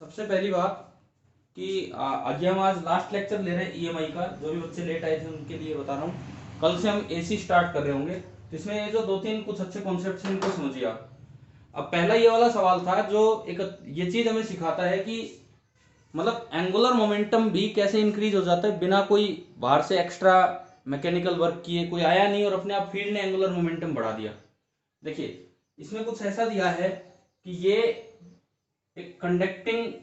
सबसे पहली बात कि आगे हम आज लास्ट लेक्चर ले रहे हैं ईएमआई का। जो भी बच्चे लेट आए थे उनके लिए बता रहा हूँ, कल से हम एसी स्टार्ट कर रहे होंगे, तो इसमें ये जो दो तीन कुछ अच्छे कॉन्सेप्ट हैं इनको समझिए आप। अब पहला ये वाला सवाल था जो एक ये चीज हमें सिखाता है कि मतलब एंगुलर मोमेंटम भी कैसे इंक्रीज हो जाता है बिना कोई बाहर से एक्स्ट्रा मैकेनिकल वर्क किए। कोई आया नहीं और अपने आप फील्ड ने एंगुलर मोमेंटम बढ़ा दिया। देखिए इसमें कुछ ऐसा दिया है कि ये एक कंडक्टिंग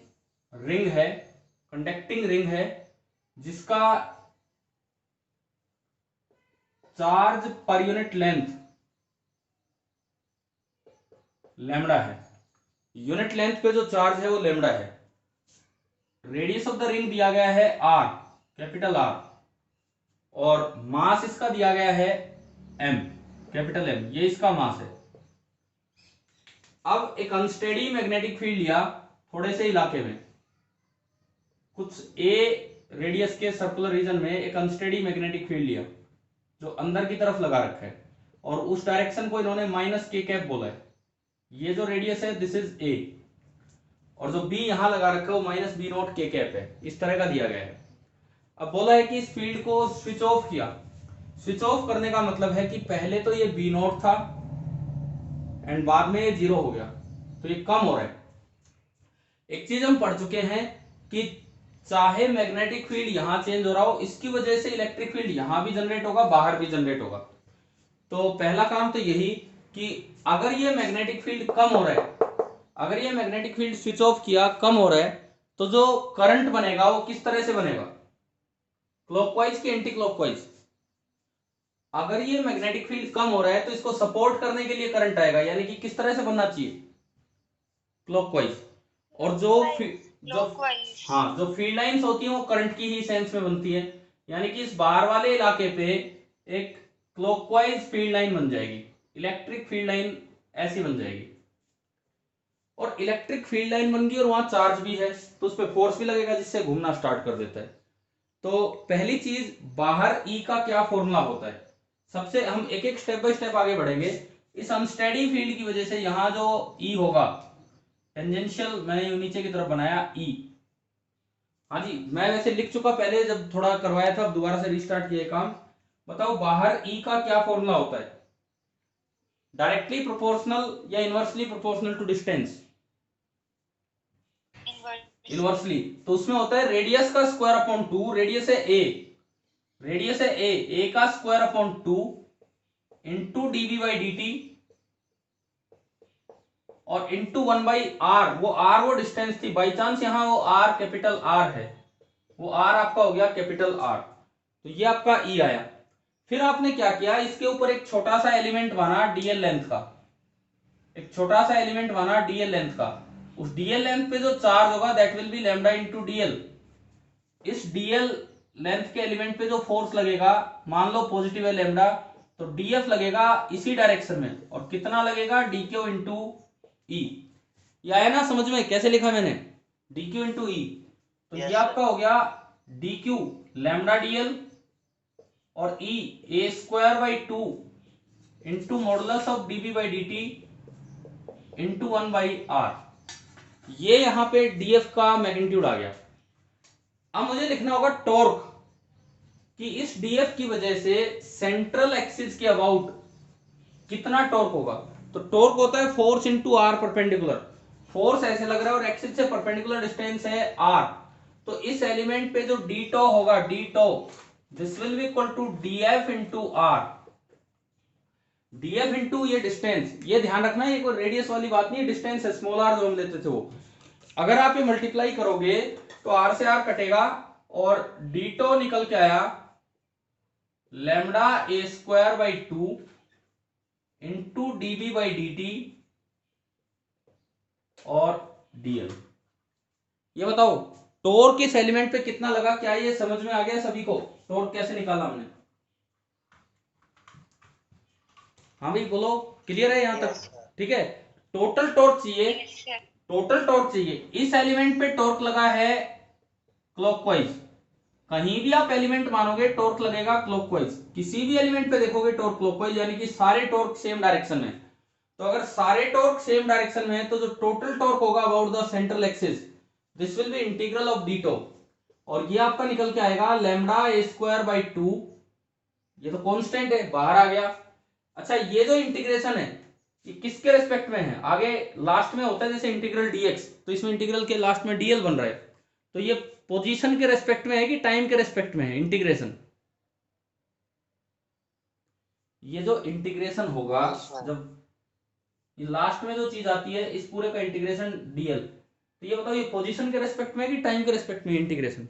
रिंग है जिसका charge per unit length lambda है। यूनिट लेंथ पे जो चार्ज है वो लैम्डा है। रेडियस ऑफ द रिंग दिया गया है आर, कैपिटल आर, और मास इसका दिया गया है एम, कैपिटल एम। ये इसका मास है। अब एक अनस्टेडी मैग्नेटिक फील्ड लिया थोड़े से इलाके में, कुछ ए रेडियस के सर्कुलर रीजन में एक अनस्टेडी मैग्नेटिक फील्ड लिया जो अंदर की तरफ लगा रखा है, और उस डायरेक्शन को इन्होंने माइनस के कैप बोला है। ये जो रेडियस है दिस इज ए, और जो बी यहां लगा रखा है वो माइनस बी नॉट के कैप है। इस तरह का दिया गया है। अब बोला है कि इस फील्ड को स्विच ऑफ किया। स्विच ऑफ करने का मतलब है कि पहले तो ये बी नॉट था एंड बाद में ये जीरो हो गया, तो ये कम हो रहा है। एक चीज हम पढ़ चुके हैं कि चाहे मैग्नेटिक फील्ड यहां चेंज हो रहा हो, इसकी वजह से इलेक्ट्रिक फील्ड यहां भी जनरेट होगा, बाहर भी जनरेट होगा। तो पहला काम तो यही कि अगर ये मैग्नेटिक फील्ड कम हो रहा है, अगर ये मैग्नेटिक फील्ड स्विच ऑफ किया कम हो रहा है, तो जो करंट बनेगा वो किस तरह से बनेगा, क्लॉकवाइज कि एंटी क्लॉकवाइज। अगर ये मैग्नेटिक फील्ड कम हो रहा है तो इसको सपोर्ट करने के लिए करंट आएगा, यानी कि किस तरह से बनना चाहिए, क्लॉकवाइज। और जो हाँ, जो फील्ड लाइंस होती हैं वो करंट की ही सेंस में बनती है, यानी कि इस बाहर वाले इलाके पे एक क्लॉकवाइज फील्ड लाइन बन जाएगी, इलेक्ट्रिक फील्ड लाइन ऐसी बन जाएगी। और इलेक्ट्रिक फील्ड लाइन बन गई और वहां चार्ज भी है तो उस पर फोर्स भी लगेगा जिससे घूमना स्टार्ट कर देता है। तो पहली चीज, बाहर ई का क्या फॉर्मूला होता है। सबसे हम एक एक स्टेप बाय स्टेप आगे बढ़ेंगे। इस अनस्टेडी फील्ड की वजह से यहां जो ई होगा, टेंजेंशियल मैंने नीचे की तरफ बनाया ई। हाँ जी, मैं वैसे लिख चुका पहले जब थोड़ा करवाया था, अब दोबारा से रिस्टार्ट किया काम। बताओ बाहर ई का क्या फॉर्मूला होता है, डायरेक्टली प्रोपोर्शनल या inversely proportional to distance. Inversely. तो उसमें होता है रेडियस का स्क्वायर अपॉन 2, रेडियस है ए, रेडियस है ए का square upon 2 into d v by d t और इंटू 1/r। वो डिस्टेंस थी, बाई चांस यहां वो आर कैपिटल आर है, वो आर आपका हो गया कैपिटल आर। तो ये आपका ई आया। फिर आपने क्या किया, इसके ऊपर एक छोटा सा एलिमेंट बना डीएल लेंथ का, एक छोटा सा एलिमेंट बना डीएल लेंथ का। उस डीएल लेंथ पे जो चार्ज होगा that will B lambda into DL. इस डीएल लेंथ के एलिमेंट पे जो फोर्स लगेगा, मान लो पॉजिटिव है लैम्डा, तो डीएफ लगेगा इसी डायरेक्शन में, और कितना लगेगा, डीक्यू इंटू ई। ये आया ना समझ में कैसे लिखा मैंने, डीक्यू इंटू ई। तो ये आपका हो गया डीक्यू लैम्डा डीएल और e a square by 2 into modulus of dB by d t into 1/r। ये यहां पे डीएफ का मैग्नीट्यूड आ गया। अब मुझे लिखना होगा टॉर्क, कि इस डीएफ की वजह से सेंट्रल एक्सिस के अबाउट कितना टॉर्क होगा। तो टॉर्क होता है force into r perpendicular. Force ऐसे लग रहा है और एक्सिस से परपेंडिकुलर डिस्टेंस है आर, तो इस एलिमेंट पे जो डी टो होगा, d tau, this will be equal to d f into r. D f into ये डिस्टेंस, ये ध्यान रखना ये कोई रेडियस वाली बात नहीं है, डिस्टेंस है, स्मॉल आर जो हम लेते थे वो। अगर आप ये मल्टीप्लाई करोगे तो आर से आर कटेगा और डी टो निकल के आया lambda a square by 2 into d b by d t और डीएल। ये बताओ टॉर्क इस एलिमेंट पे कितना लगा, क्या ये समझ में आ गया सभी को, टॉर्क कैसे निकाला हमने। हाँ भाई बोलो, क्लियर है यहां तक, ठीक है। टोटल टॉर्क चाहिए, टोटल टॉर्क चाहिए। इस एलिमेंट पे टॉर्क लगा है क्लॉकवाइज, कहीं भी आप एलिमेंट मानोगे टॉर्क लगेगा क्लॉकवाइज, किसी भी एलिमेंट पे देखोगे टॉर्क क्लॉकवाइज, यानी कि सारे टॉर्क सेम डायरेक्शन में। तो अगर सारे टॉर्क सेम डायरेक्शन में है तो जो टोटल टॉर्क होगा about the central axis this will B integral of D top, और ये आपका निकल के आएगा लैम्डा ए स्क्वायर बाई 2, ये तो कांस्टेंट है बाहर आ गया। अच्छा ये जो इंटीग्रेशन है ये किसके रेस्पेक्ट में है, आगे लास्ट में होता है जैसे इंटीग्रल डीएक्स, तो इसमें इंटीग्रल के लास्ट में डीएल बन रहा है, तो ये पोजीशन के रेस्पेक्ट में है कि टाइम के रेस्पेक्ट में है इंटीग्रेशन। ये जो इंटीग्रेशन होगा जब ये लास्ट में जो चीज आती है इस पूरे का इंटीग्रेशन डीएल, तो ये बताओ ये पोजीशन के रेस्पेक्ट में है कि टाइम के रेस्पेक्ट में इंटीग्रेशन?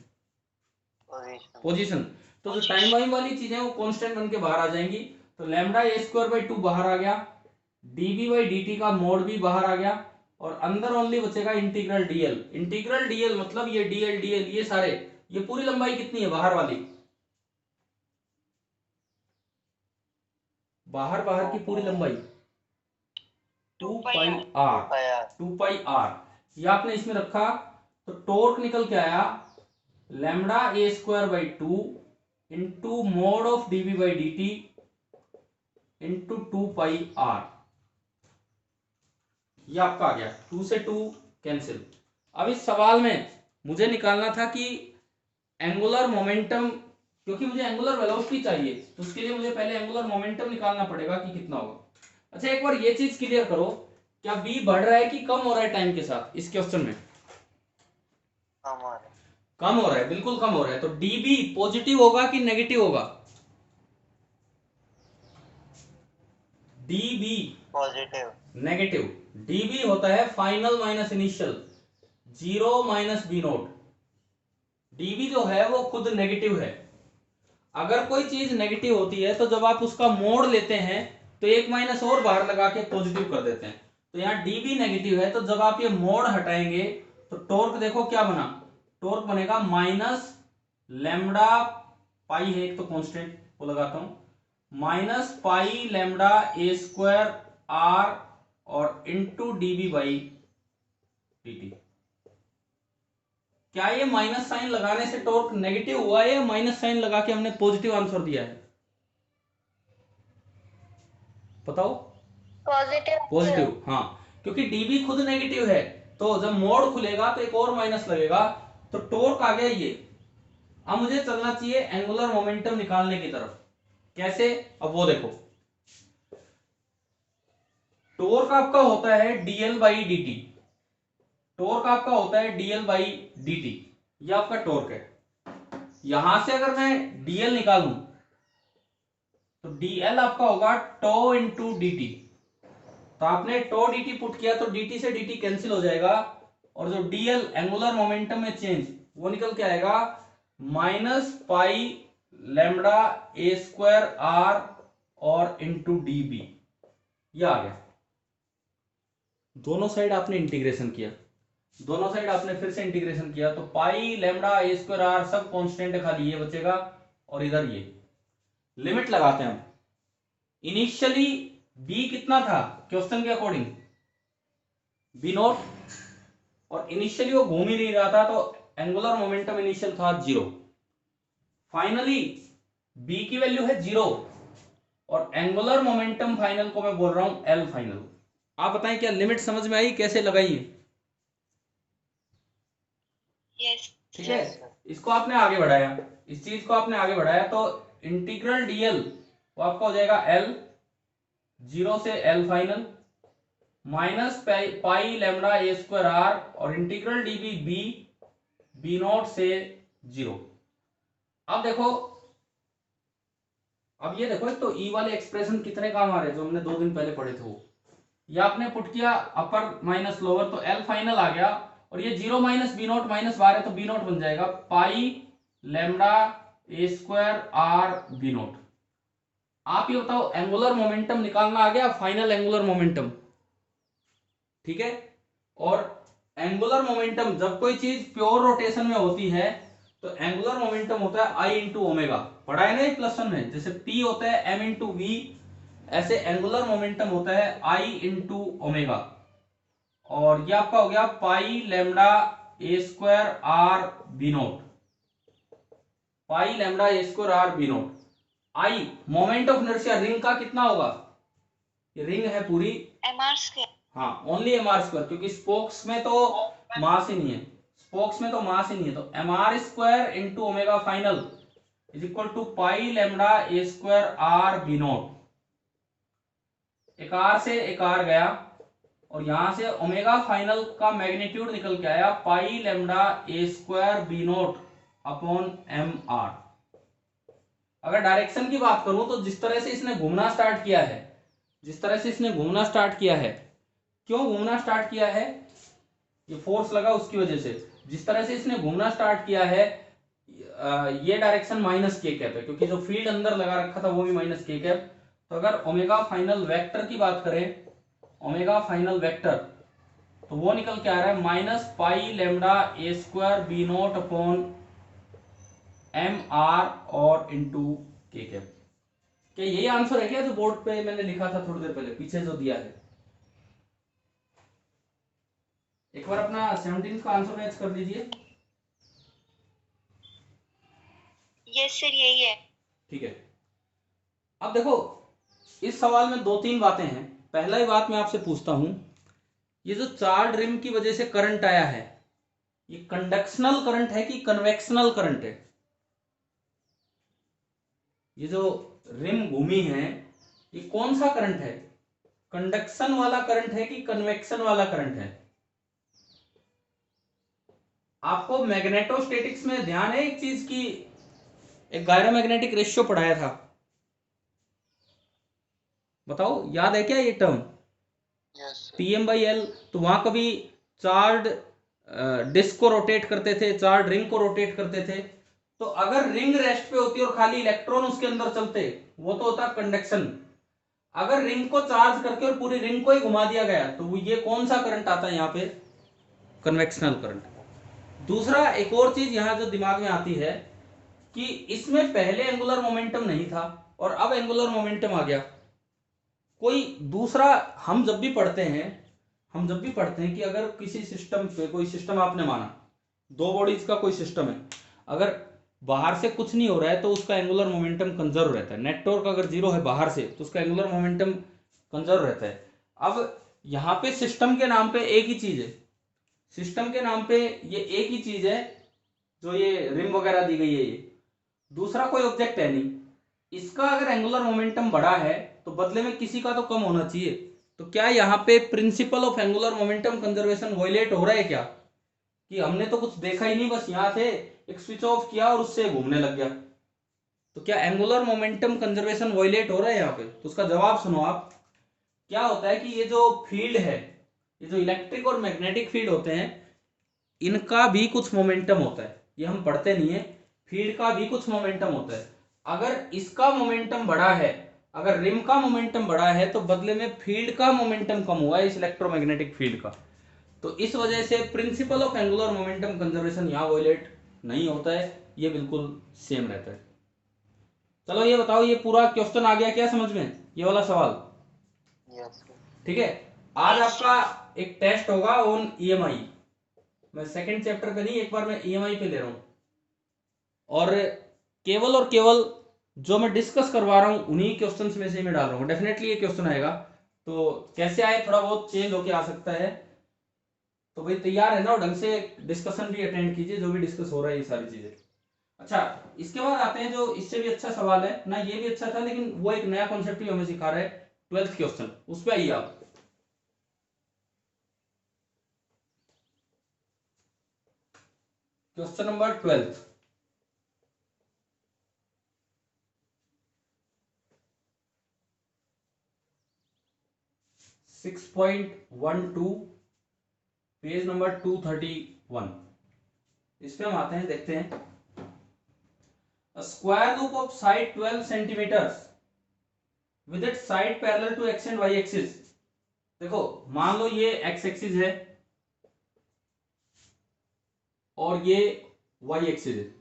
पोजीशन। तो जो टाइम वाइम वाली चीजें वो कांस्टेंट बन के बाहर आ जाएंगी, तो लैम्डा ए स्क्वायर बाई 2 बाहर आ गया, डीबी बाई डी का मोड भी बाहर आ गया, और अंदर ओनली बचेगा इंटीग्रल डीएल। इंटीग्रल डीएल मतलब ये डीएल डीएल ये सारे, ये पूरी लंबाई कितनी है बाहर वाली, बाहर की पूरी लंबाई 2 पाई आर, 2 पाई आर, ये आपने इसमें रखा, तो टॉर्क निकल के आया lambda a square by 2 into mod of dB by d t into 2 pi r, ये आपका आ गया, 2 से 2 कैंसिल। अब इस सवाल में मुझे निकालना था कि एंगुलर मोमेंटम, क्योंकि मुझे एंगुलर वेलोसिटी चाहिए, तो उसके लिए मुझे पहले एंगुलर मोमेंटम निकालना पड़ेगा कि कितना होगा। अच्छा एक बार ये चीज क्लियर करो, क्या बी बढ़ रहा है कि कम हो रहा है टाइम के साथ इस क्वेश्चन में? कम हो रहा है, बिल्कुल कम हो रहा है, तो डीबी पॉजिटिव होगा कि नेगेटिव होगा? DB positive, negative. डीबी होता है final minus initial, 0 minus b naught. D b जो है वो खुद नेगेटिव है। अगर कोई चीज नेगेटिव होती है तो जब आप उसका मोड लेते हैं तो एक माइनस और बाहर लगा के पॉजिटिव कर देते हैं, तो यहाँ डीबी नेगेटिव है, तो जब आप ये मोड हटाएंगे तो टॉर्क देखो क्या बना, टॉर्क बनेगा माइनस लैम्डा पाई है एक तो कांस्टेंट वो लगाता हूं, minus pi lambda a square r और इंटू डीबी बाई डी। क्या ये माइनस साइन लगाने से टॉर्क नेगेटिव हुआ है या माइनस साइन लगा के हमने पॉजिटिव आंसर दिया है? बताओ। पॉजिटिव, पॉजिटिव, हाँ, क्योंकि डीबी खुद नेगेटिव है, तो जब मोड खुलेगा तो एक और माइनस लगेगा, तो टॉर्क आ गया ये। अब मुझे चलना चाहिए एंगुलर मोमेंटम निकालने की तरफ, कैसे? अब वो देखो, टॉर्क आपका होता है DL by d T, torque आपका होता है डीएल बाई डी टी, ये आपका टॉर्क है। यहां से अगर मैं डीएल निकालूं तो डीएल आपका होगा टो इंटू डी टी, तो आपने टो डी टी पुट किया तो डी टी से डी टी कैंसिल हो जाएगा, और जो डीएल एंगुलर मोमेंटम में चेंज वो निकल के आएगा minus pi lambda a square r और इंटू डी बी, ये आ गया। दोनों साइड आपने इंटीग्रेशन किया, दोनों साइड आपने फिर से इंटीग्रेशन किया, तो पाई लैम्डा ए स्क्वायर आर सब कांस्टेंट है, खाली ये बचेगा, और इधर ये लिमिट लगाते हैं हम। इनिशियली बी कितना था क्वेश्चन के अकॉर्डिंग? बी नॉट, और इनिशियली वो घूम ही नहीं रहा था, तो एंगुलर मोमेंटम इनिशियल था 0। फाइनली बी की वैल्यू है 0, और एंगुलर मोमेंटम फाइनल को मैं बोल रहा हूं एल फाइनल। आप बताएं क्या लिमिट समझ में आई, कैसे लगाई? ठीक है, इसको आपने आगे बढ़ाया, इस चीज को आपने आगे बढ़ाया, तो इंटीग्रल डीएल वो आपका हो जाएगा एल, 0 से l final, minus pi lambda a square r, और integral db b, b naught से 0। अब देखो, अब ये देखो, तो ई वाले एक्सप्रेशन कितने काम आ रहे हैं जो हमने 2 दिन पहले पढ़े थे, वो ये आपने पुट किया अपर माइनस लोअर, तो एल फाइनल आ गया, और ये 0 माइनस बी नॉट माइनस बार है तो बी नॉट बन जाएगा pi lambda a square r b naught. आप ये बताओ एंगुलर मोमेंटम निकालना आ गया, फाइनल एंगुलर मोमेंटम, ठीक है। और एंगुलर मोमेंटम जब कोई चीज प्योर रोटेशन में होती है तो एंगुलर मोमेंटम होता है आई इंटू ओमेगा, पढ़ा है ना प्लस 1 में, जैसे पी होता है एम इंटू वी, ऐसे एंगुलर मोमेंटम होता है आई इंटू ओमेगा, और ये आपका हो गया pi lambda a square r b naught, pi lambda a square r b naught. I moment of inertia ring का कितना होगा, ये रिंग है पूरी एम आर स्क्वायर, हाँ ओनली एम आर स्क्वायर, क्योंकि स्पोक्स में तो मास ही नहीं है, स्पोक्स में तो मास ही नहीं है, तो mr square into omega final is equal to pi lambda a square r b naught. एक आर से एक आर गया और यहां से ओमेगा फाइनल का मैग्नीट्यूड निकल के आया pi lambda a square b naught upon m r. अगर डायरेक्शन की बात करूं तो जिस तरह से इसने घूमना स्टार्ट किया है, जिस तरह से इसने घूमना स्टार्ट किया है, क्यों घूमना स्टार्ट किया है, ये फोर्स लगा उसकी वजह से। जिस तरह से इसने घूमना स्टार्ट किया है ये डायरेक्शन माइनस के कैप है, क्योंकि जो फील्ड अंदर लगा रखा था वो भी माइनस के कैप। तो अगर ओमेगा फाइनल वेक्टर की बात करें, ओमेगा फाइनल वेक्टर, तो वो निकल के आ रहा है minus pi lambda a square b naught upon m r और इंटू के कैप। क्या यही आंसर है क्या जो बोर्ड पे मैंने लिखा था थोड़ी देर पहले, पीछे जो दिया है? एक बार अपना 17 का आंसर मैच कर लीजिए। यस सर यही है। ठीक है, अब देखो इस सवाल में दो तीन बातें हैं। पहला ही बात मैं आपसे पूछता हूं, ये जो चार्ज रिम की वजह से करंट आया है, ये कंडक्शनल करंट है कि कन्वेक्शनल करंट है? ये जो रिम घूमी है ये कौन सा करंट है, कंडक्शन वाला करंट है कि कन्वेक्शन वाला करंट है? आपको मैग्नेटोस्टैटिक्स में ध्यान है एक चीज की, एक गायरोमैग्नेटिक रेशियो पढ़ाया था, बताओ याद है क्या ये टर्म? PM/L। तो वहां कभी चार्ड डिस्क को रोटेट करते थे, चार्ड रिंग को रोटेट करते थे। तो अगर रिंग रेस्ट पे होती और खाली इलेक्ट्रॉन उसके अंदर चलते, वो तो होता कंडक्शन। अगर रिंग को चार्ज करके और पूरी रिंग को ही घुमा दिया गया तो ये कौन सा करंट आता है यहाँ पे, कन्वेक्शनल करंट। दूसरा एक और चीज यहाँ जो दिमाग में आती है कि इसमें पहले एंगुलर मोमेंटम नहीं था और अब एंगुलर मोमेंटम आ गया। कोई दूसरा, हम जब भी पढ़ते हैं कि अगर किसी सिस्टम पे, कोई सिस्टम आपने माना, दो बॉडीज का कोई सिस्टम है, अगर बाहर से कुछ नहीं हो रहा है तो उसका एंगुलर मोमेंटम कंजर्व रहता है। नेट टॉर्क अगर जीरो है बाहर से तो उसका एंगुलर मोमेंटम कंजर्व रहता है। अब यहाँ पे सिस्टम के नाम पे एक ही चीज है, सिस्टम के नाम पे ये एक ही चीज है जो ये रिम वगैरह दी गई है, ये दूसरा कोई ऑब्जेक्ट है नहीं। इसका अगर एंगुलर मोमेंटम बड़ा है तो बदले में किसी का तो कम होना चाहिए। तो क्या यहाँ पे principle of angular momentum conservation violate हो रहा है क्या, कि हमने तो कुछ देखा ही नहीं, बस यहाँ से एक स्विच ऑफ किया और उससे घूमने लग गया? तो क्या एंगुलर मोमेंटम कंजर्वेशन वायलेट हो रहा है यहाँ पे? तो उसका जवाब सुनो आप। क्या होता है कि ये जो फील्ड है, ये जो इलेक्ट्रिक और मैग्नेटिक फील्ड होते हैं, इनका भी कुछ मोमेंटम होता है, ये हम पढ़ते नहीं है। फील्ड का भी कुछ मोमेंटम होता है। अगर इसका मोमेंटम बड़ा है, अगर रिम का मोमेंटम बड़ा है तो बदले में फील्ड का मोमेंटम कम हुआ है, इस इलेक्ट्रोमैग्नेटिक फील्ड का। तो इस वजह से principal of angular momentum conservation यहाँ वायलेट नहीं होता है, ये बिल्कुल सेम रहता है। चलो ये बताओ, ये पूरा क्वेश्चन आ गया क्या समझ में, ये वाला सवाल? ठीक है, आज आपका एक टेस्ट होगा ऑन EMI। मैं सेकंड चैप्टर पे नहीं, एक बार मैं EMI पे ले रहा हूं, और केवल जो मैं डिस्कस करवा रहा हूं उन्हीं क्वेश्चंस में से मैं डाल रहा हूं। डेफिनेटली ये क्वेश्चन आएगा, तो कैसे आए थोड़ा बहुत चेंज होके आ सकता है। तो भाई तैयार है ना, ढंग से डिस्कशन भी अटेंड कीजिए, जो भी डिस्कस हो रहा है ये सारी चीजें। अच्छा, इसके बाद आते हैं जो इससे भी अच्छा सवाल है ना, ये भी अच्छा था लेकिन वो एक नया कॉन्सेप्ट ही हमें सिखा रहा है, 12th क्वेश्चन, उस पर आइए आप। Question number 12। 6.12 page number 231। इस पे हम आते हैं, देखते हैं। Square loop of side 12 centimetres with it side parallel to x and y axis. देखो मान लो ये एक्स एक्सिस है और ये वाई एक्सिस है।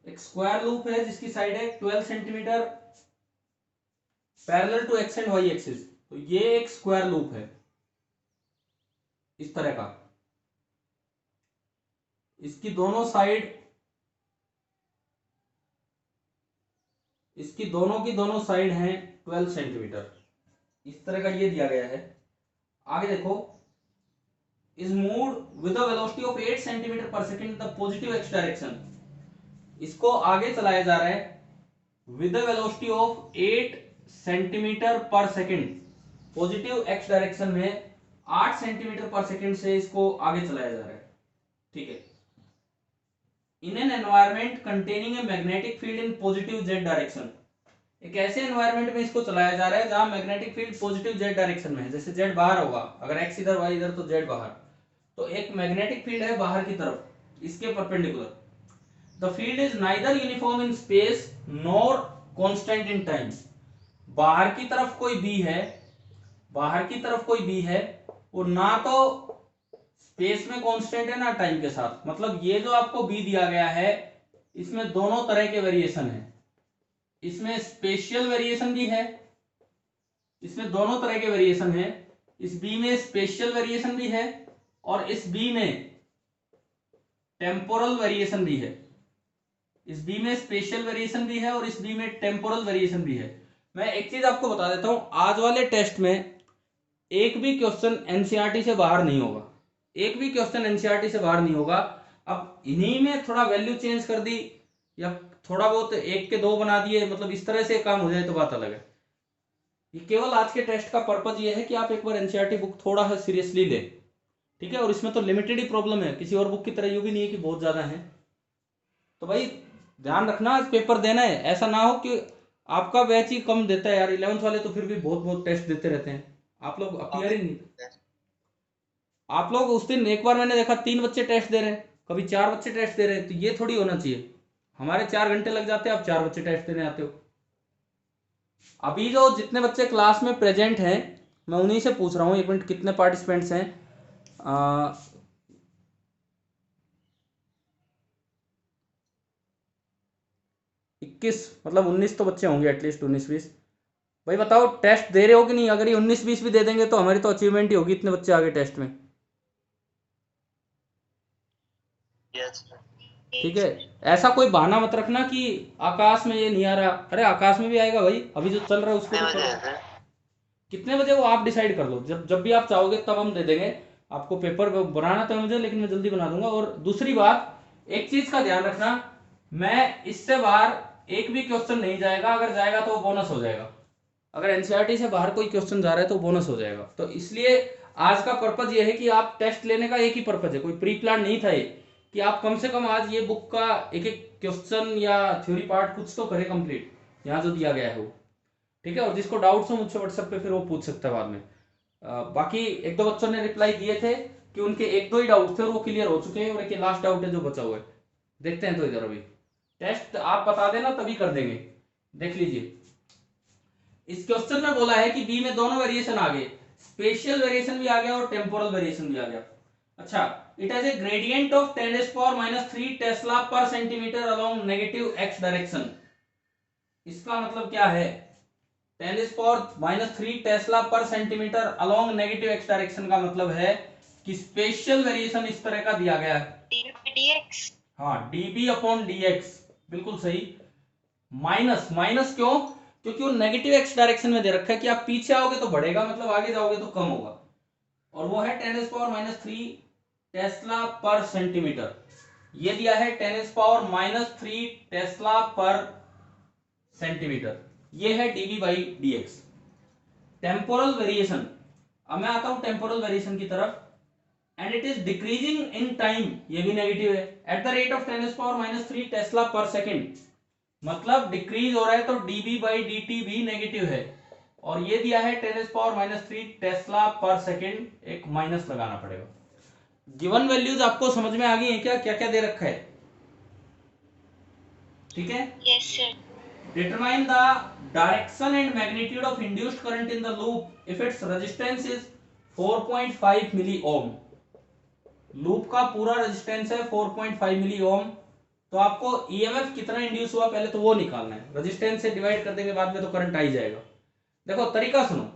एक स्क्वायर लूप है जिसकी साइड है 12 centimetre parallel to x and y axis. तो ये एक स्क्वायर लूप है इस तरह का, इसकी दोनों साइड, इसकी दोनों की दोनों साइड हैं 12 सेंटीमीटर, इस तरह का ये दिया गया है। आगे देखो, is moved with a velocity of 8 centimetre per second in the positive x direction, इसको आगे चलाया जा रहा है with a velocity of 8 centimetre per second, positive x direction में 8 सेंटीमीटर पर सेकंड से इसको आगे चलाया जा रहा है, ठीक है। In an environment containing a magnetic field in positive Z direction, एक ऐसे एनवायरमेंट में इसको चलाया जा रहा है जहां magnetic field positive Z direction में है, जैसे जेड बाहर होगा, अगर एक्स इधर वाई इधर तो जेड बाहर, तो एक मैग्नेटिक फील्ड है बाहर की तरफ इसके perpendicular. The field is neither uniform in space nor constant in time, बाहर की तरफ कोई बी है, बाहर की तरफ कोई बी है और ना तो स्पेस में कांस्टेंट है ना टाइम के साथ, मतलब ये जो आपको बी दिया गया है इसमें दोनों तरह के वेरिएशन है, इसमें स्पेशियल वेरिएशन भी है, इसमें दोनों तरह के वेरिएशन है, इस बी में स्पेशियल वेरिएशन भी है और इस बी में टेम्पोरल वेरिएशन भी है, इस बी में स्पेशियल वेरिएशन भी है और इस बी में टेम्पोरल वेरिएशन भी है। मैं एक चीज आपको बता देता हूं, आज वाले टेस्ट में एक भी क्वेश्चन एनसीईआरटी से बाहर नहीं होगा, एक भी क्वेश्चन एनसीईआरटी से बाहर नहीं होगा। अब इन्हीं में थोड़ा वैल्यू चेंज कर दी या थोड़ा बहुत एक के दो बना दिए, मतलब इस तरह से काम हो जाए तो बात अलग है। ये केवल आज के टेस्ट का पर्पज ये है कि आप एक बार एनसीईआरटी बुक थोड़ा सा सीरियसली ले, ठीक है। और इसमें तो लिमिटेड ही प्रॉब्लम है, किसी और बुक की तरह यूं भी नहीं है कि बहुत ज्यादा है। तो भाई ध्यान रखना, आज पेपर देना है, ऐसा ना हो कि आपका बैच ही कम देता है यार, 11th वाले तो फिर भी बहुत बहुत टेस्ट देते रहते हैं, आप लोग अपीयर ही नहीं। आप लोग उस दिन एक बार मैंने देखा 3 बच्चे टेस्ट दे रहे हैं, कभी 4 बच्चे टेस्ट दे रहे हैं, तो ये थोड़ी होना चाहिए। हमारे 4 घंटे लग जाते हैं, आप 4 बच्चे टेस्ट देने आते हो। अभी जो जितने बच्चे क्लास में प्रेजेंट हैं मैं उन्हीं से पूछ रहा हूँ, एक मिनट कितने पार्टिसिपेंट्स हैं? 21, मतलब 19 तो बच्चे होंगे एटलीस्ट, 19-20। भाई बताओ टेस्ट दे रहे हो कि नहीं? अगर ये 19-20 भी दे देंगे तो हमारी तो अचीवमेंट ही होगी, इतने बच्चे आगे टेस्ट में। ठीक है, ऐसा कोई बहाना मत रखना कि आकाश में ये नहीं आ रहा, अरे आकाश में भी आएगा भाई, अभी जो चल रहा है उसको तो करो। कितने बजे वो आप डिसाइड कर लो, जब जब भी आप चाहोगे तब हम दे देंगे आपको। पेपर बनाना तो है मुझे, लेकिन मैं जल्दी बना दूंगा। और दूसरी बात, एक चीज का ध्यान रखना, मैं इससे बाहर एक भी क्वेश्चन नहीं जाएगा, अगर जाएगा तो वो बोनस हो जाएगा। अगर एनसीईआरटी से बाहर कोई क्वेश्चन जा रहा है तो बोनस हो जाएगा। तो इसलिए आज का पर्पज ये है कि आप टेस्ट लेने का एक ही पर्पज है, कोई प्री प्लान नहीं था ये, कि आप कम से कम आज ये बुक का एक एक क्वेश्चन या थ्योरी पार्ट कुछ तो करें कंप्लीट, यहाँ जो दिया गया है वो, ठीक है। और जिसको डाउट्स हो मुझसे व्हाट्सएप पे फिर वो पूछ सकता है बाद में। बाकी एक दो बच्चों ने रिप्लाई दिए थे कि उनके एक दो ही डाउट थे और वो क्लियर हो चुके हैं, और एक लास्ट डाउट है जो बचा हुआ है। देखते हैं तो इधर अभी टेस्ट आप बता देना तभी कर देंगे। देख लीजिए, इस क्वेश्चन में बोला है कि बी में दोनों वेरिएशन आ गए, स्पेशियल वेरिएशन भी आ गया और टेम्पोरल वेरिएशन भी आ गया। अच्छा, it has a gradient of 10⁻³ tesla per centimetre along negative x direction. इसका मतलब क्या है? 10⁻³ tesla per centimetre along negative x direction का मतलब है कि स्पेशियल वेरिएशन इस तरह का दिया गया है, dx। हाँ, dB/dx, बिल्कुल सही। माइनस, माइनस क्यों? क्योंकि वो नेगेटिव एक्स डायरेक्शन में दे रखा है कि आप पीछे आओगे तो बढ़ेगा, मतलब आगे जाओगे तो कम होगा, और वो है 10⁻³ टेस्ला पर सेंटीमीटर। ये दिया है 10⁻³ टेस्ला पर सेंटीमीटर, ये है dB/dx। टेम्पोरल वेरिएशन, अब मैं आता हूं टेम्पोरल वेरिएशन की तरफ, and it is decreasing in time, ये भी नेगेटिव है, at the rate of 10⁻³ tesla पर सेकेंड, मतलब डिक्रीज हो रहा है तो dB/dt भी नेगेटिव है, और ये दिया है 10⁻³ टेस्ला पर सेकेंड, एक माइनस लगाना पड़ेगा। गिवन वैल्यूज आपको समझ में आ गई है क्या? क्या क्या दे रखा है? ठीक है, yes sir. Determine the direction and magnitude of induced current in the loop if it's resistance is 4.5 milli ohm. Loop का पूरा रेजिस्टेंस है 4.5 मिली ओम, तो आपको ईएमएफ कितना इंड्यूस हुआ पहले तो वो निकालना है, रेजिस्टेंस से डिवाइड कर देंगे बाद में तो करंट आ ही जाएगा। देखो तरीका सुनो,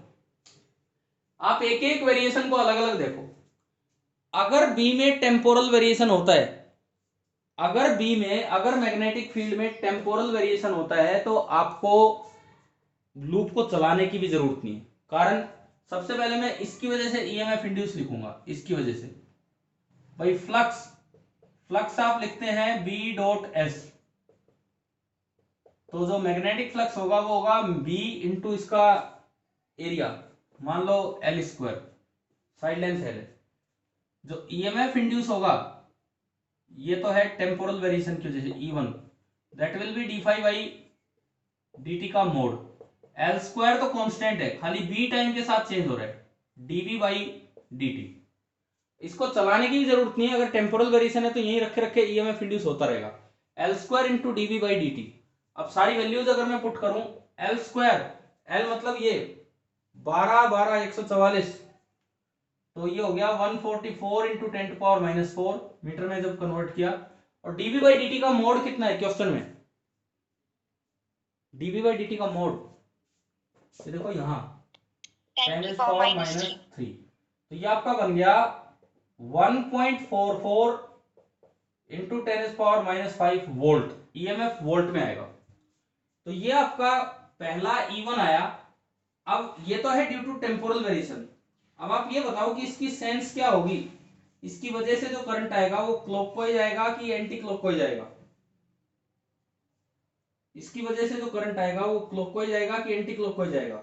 आप एक एक वेरिएशन को अलग अलग देखो। अगर बी में टेम्पोरल वेरिएशन होता है, अगर मैग्नेटिक फील्ड में टेम्पोरल वेरिएशन होता है तो आपको लूप को चलाने की भी जरूरत नहीं है। कारण सबसे पहले मैं इसकी वजह से ईएमएफ इंड्यूस लिखूंगा, इसकी वजह से, भाई फ्लक्स आप लिखते हैं B डॉट एस, तो जो मैग्नेटिक फ्लक्स होगा वो होगा B इंटू इसका एरिया, मान लो L square, side length L है। जो ईएमएफ इंड्यूस होगा ये तो है टेम्पोरल वेरिएशन की वजह से E1, that will be d phi by d t का मोड। एल स्क्वायर तो कांस्टेंट है, खाली बी टाइम के साथ चेंज हो रहा है, डीवी बाई डी टी। इसको चलाने की भी जरूरत नहीं है, अगर टेम्पोरल वेरिएशन है तो यहीं रखे रखे ईएमएफ इंड्यूस होता रहेगा। L square into d v by d t. अब सारी वैल्यूज अगर मैं पुट करूं, एल स्क्वायर, एल मतलब ये 12 12 144, तो ये हो गया 144 इंटू 10⁻⁻⁴ मीटर में जब कन्वर्ट किया। और डीवी बाई डी टी का मोड कितना है क्वेश्चन में, डीवी बाई डी टी का मोड ये देखो यहाँ 10⁻³ तो ये आपका बन गया 1.44 इंटू 10⁻⁵ वोल्ट, ईएमएफ वोल्ट में आएगा। तो ये आपका पहला E1 आया। अब ये तो है ड्यू टू टेम्पोरल वेरिएशन। अब आप ये बताओ कि इसकी सेंस क्या होगी, इसकी वजह से जो करंट आएगा वो क्लॉकवाइज आएगा कि एंटी क्लॉकवाइज आएगा, इसकी वजह से जो करंट आएगा वो क्लॉकवाइज आएगा कि एंटी क्लॉकवाइज आएगा।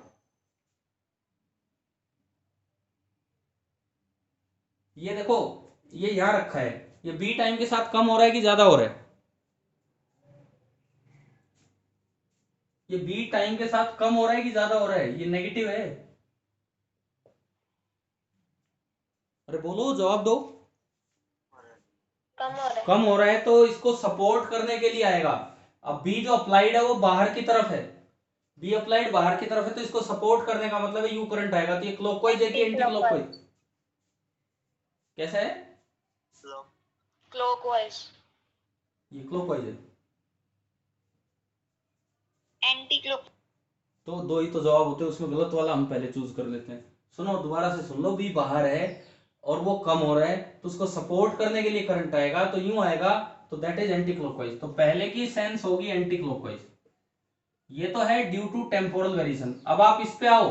ये देखो ये यहां रखा है, ये बी टाइम के साथ कम हो रहा है कि ज्यादा हो रहा है, ये बी टाइम के साथ कम हो रहा है कि ज्यादा हो रहा है, ये नेगेटिव है। अरे बोलो जवाब दो। कम हो रहा है तो इसको सपोर्ट करने के लिए आएगा। अब बी जो अप्लाइड है वो बाहर की तरफ है, बी अप्लाइड बाहर की तरफ है, तो इसको सपोर्ट करने का मतलब है यू करंट आएगा। तो ये क्लॉकवाइज है कि एंटी क्लॉकवाइज, कैसा है, क्लॉकवाइज, ये क्लॉकवाइज है, एंटी क्लॉक। तो दो ही तो जवाब होते हैं, उसमें गलत वाला हम पहले चूज कर लेते हैं। सुनो दोबारा से सुन लो, बी बाहर है और वो कम हो रहा है तो उसको सपोर्ट करने के लिए करंट आएगा, तो यूं आएगा, तो दैट इज एंटी क्लॉकवाइज। तो पहले की सेंस होगी एंटी क्लॉकवाइज। ये तो है ड्यू टू टेम्पोरल वेरिएशन। अब आप इस पे आओ,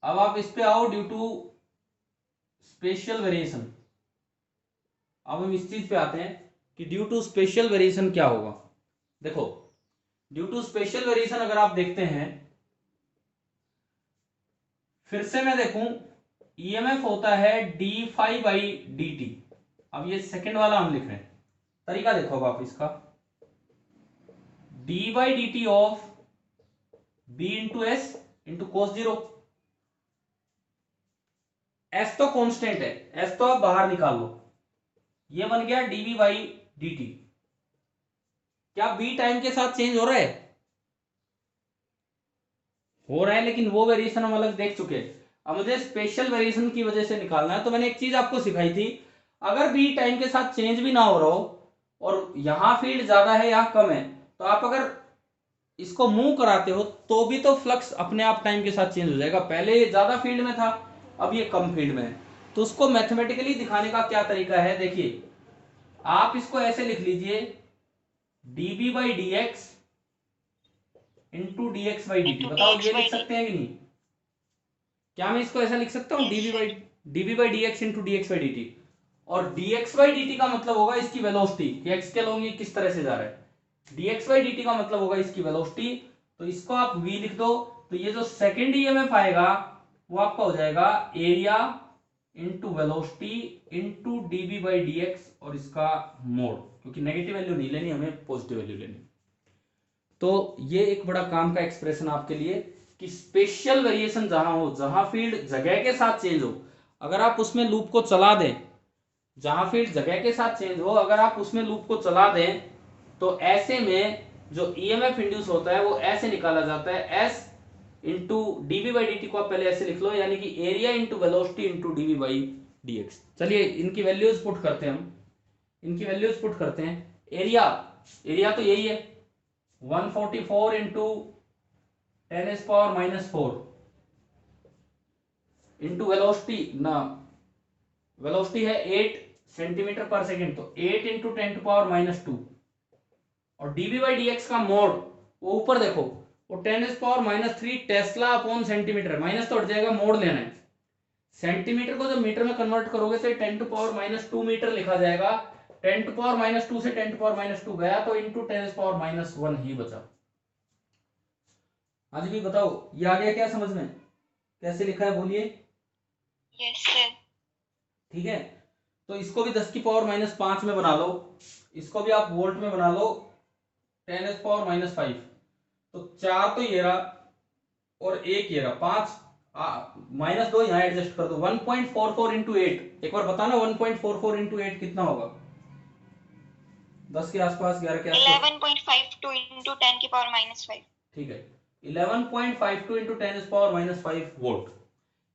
अब आप इस पे आओ ड्यू टू स्पेशल वेरिएशन। अब हम इस चीज पे आते हैं कि ड्यू टू स्पेशल वेरिएशन क्या होगा। देखो ड्यू टू स्पेशल वेरिएशन अगर आप देखते हैं, फिर से मैं देखूं, ईएमएफ होता है d phi by d t. अब ये सेकंड वाला हम लिख रहे हैं, तरीका देखो अब आप इसका, d by d t of b into s into cos zero. S तो कांस्टेंट है, एस तो आप बाहर निकाल लो, ये बन गया डीवी बाई डी टी। क्या बी टाइम के साथ चेंज हो रहा है, हो रहा है, लेकिन वो वेरिएशन हम अलग देख चुके हैं। अब मुझे स्पेशल वेरिएशन की वजह से निकालना है, तो मैंने एक चीज आपको सिखाई थी, अगर बी टाइम के साथ चेंज भी ना हो रहा हो और यहां फील्ड ज्यादा है यहां कम है, तो आप अगर इसको मूव कराते हो तो भी तो फ्लक्स अपने आप टाइम के साथ चेंज हो जाएगा। पहले ये ज्यादा फील्ड में था, अब ये कम फील्ड में है। तो उसको मैथमेटिकली दिखाने का क्या तरीका है, देखिए आप इसको ऐसे लिख लीजिए, dB by d x into d x by d T. बताओ ये लिख सकते हैं कि नहीं, क्या मैं इसको ऐसा लिख सकता हूँ, db by d x into d x by d t. और d x by d t का मतलब होगा इसकी वेलोसिटी, एक्स के लॉन्ग ये किस तरह से जा रहा है, dx बाई dt का मतलब होगा इसकी वेलोसिटी। तो इसको आप v लिख दो, तो ये जो सेकंड ईएमएफ आएगा वो आपका हो जाएगा area into velocity into d b by d x और इसका मोड, क्योंकि नेगेटिव वैल्यू नहीं लेनी, हमें पॉजिटिव वैल्यू लेनी। तो ये एक बड़ा काम का एक्सप्रेशन आपके लिए कि स्पेशल वेरिएशन जहां हो, जहां फील्ड जगह के साथ चेंज हो, अगर आप उसमें लूप को चला दें, जहां फील्ड जगह के साथ चेंज हो अगर आप उसमें लूप को चला दें, तो ऐसे में जो ईएमएफ इंड्यूस होता है वो ऐसे निकाला जाता है, s into d v by d t को आप पहले ऐसे लिख लो, यानी कि area into velocity into d v by d x. चलिए इनकी वैल्यूज पुट करते हैं, हम इनकी वैल्यूज पुट करते हैं। एरिया, एरिया तो यही है 144 इंटू 10⁻⁴ इंटू वेलोसिटी ना, वेलोसिटी है 8 सेंटीमीटर पर सेकेंड, तो 8 इंटू 10⁻⁻²। और डीवी बाई डी एक्स का मोड वो ऊपर देखो, वो 10⁻³ टेस्ला अपॉन सेंटीमीटर, माइनस तो हट जाएगा, मोड लेना है, सेंटीमीटर को जब मीटर में कन्वर्ट करोगे तो 10⁻² मीटर लिखा जाएगा। 10⁻² से 10⁻² गया तो इंटू 10⁻1 ही बचा। आज भी बताओ ये आ गया क्या समझ में, कैसे लिखा है बोलिए। Yes sir. ठीक है, तो इसको भी 10⁻5 में बना लो, इसको भी आप वोल्ट में बना लो 10⁻5। तो 4 तो ये रहा और 1 ये रहा, 5 -2 यहाँ एडजस्ट कर दो। 1.44 इंटू 8, एक बार बताना 1.44 इंटू 8 कितना होगा। 10 के आसपास, 11 के आसपास। 11.52 इंटू 10⁻5। ठीक है, 11.52 इंटू 10⁻5 वोल्ट।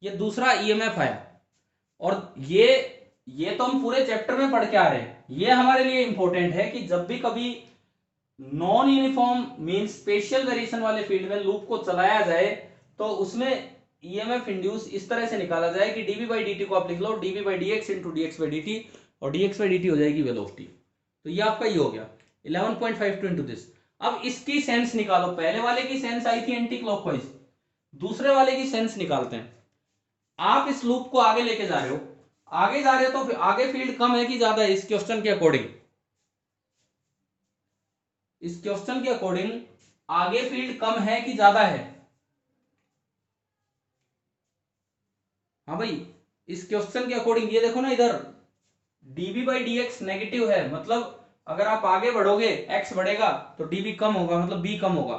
ये दूसरा ईएमएफ आया। और ये तो हम पूरे चैप्टर में पढ़ के आ रहे हैं। ये हमारे लिए इंपॉर्टेंट है कि जब भी कभी non uniform mean special variation वाले फील्ड में लूप को चलाया जाए तो उसमें ईएमएफ इंड्यूस इस तरह से निकाला जाए कि डीवी बाई डी को आप लिख लो dv by d x into d x by d t, और d x by d t हो जाएगी वेलोसिटी। तो ये आपका ये हो गया 11.52 इंटू दिस। अब इसकी सेंस निकालो। पहले वाले की सेंस आई थी एंटी क्लॉकवाइज, दूसरे वाले की सेंस निकालते हैं। आप इस लूप को आगे लेके जा रहे हो, आगे जा रहे हो तो आगे फील्ड कम है कि ज्यादा है इस क्वेश्चन के अकॉर्डिंग। इस क्वेश्चन के अकॉर्डिंग आगे फील्ड कम है कि ज्यादा है। हाँ भाई, इस क्वेश्चन के अकॉर्डिंग ये देखो ना, इधर dv by d x negative है, मतलब अगर आप आगे बढ़ोगे x बढ़ेगा तो dv कम होगा, मतलब b कम होगा।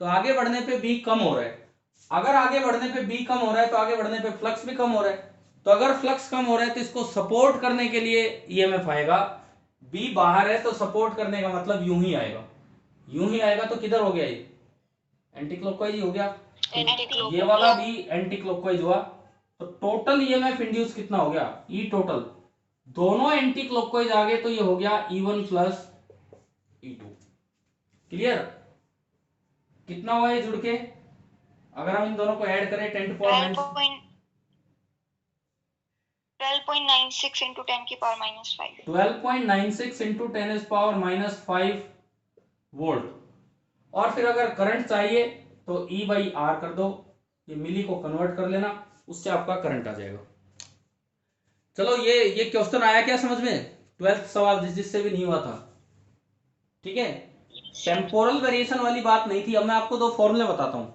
तो आगे बढ़ने पे b कम हो रहा है। अगर आगे बढ़ने पे b कम हो रहा है तो आगे बढ़ने पे फ्लक्स भी कम हो रहा है। तो अगर फ्लक्स कम हो रहा है तो इसको सपोर्ट करने के लिए ईएमएफ आएगा। b बाहर है तो सपोर्ट करने का मतलब यूं ही आएगा, यूं ही आएगा। तो किधर हो गया ये, एंटी क्लॉकवाइज हो गया। तो ये वाला भी एंटी क्लॉकवाइज हुआ। तो टोटल ईएमएफ इंड्यूस कितना हो गया, ई टोटल। दोनों एंटी क्लॉकवाइज आ गए तो ये हो गया E1 प्लस E2। क्लियर, कितना हुआ ये जुड़ के, अगर हम इन दोनों को ऐड करें 12.96 इंटू 10⁻5। 12.96 into 10⁻5 volt. और फिर अगर करंट चाहिए तो E बाई आर कर दो, ये मिली को कन्वर्ट कर लेना, उससे आपका करंट आ जाएगा। चलो ये क्वेश्चन आया क्या समझ में, 12th सवाल जिससे भी नहीं हुआ था। ठीक है, टेम्पोरल वेरिएशन वाली बात नहीं थी। अब मैं आपको दो फॉर्मूले बताता हूं